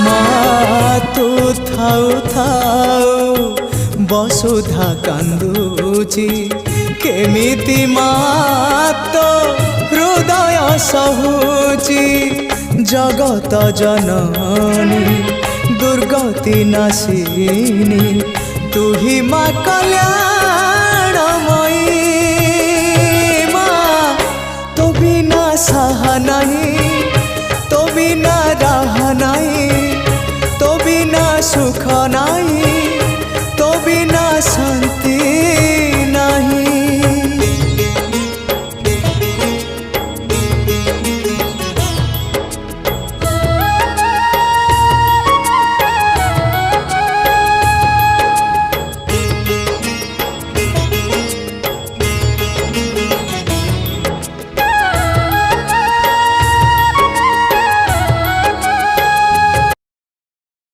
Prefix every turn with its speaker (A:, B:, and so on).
A: মা তু থাউ থাউ বসুধা কান্দুচি কেমিতি মা তো হৃদয় সহুচি জগত জননী দুর্গতি নাশিনী তুহি মা কল্যাণময়ী মা তো বিনা সাহা নাই তো বিনা রাহ নাই তো বিনা সুখ নাই।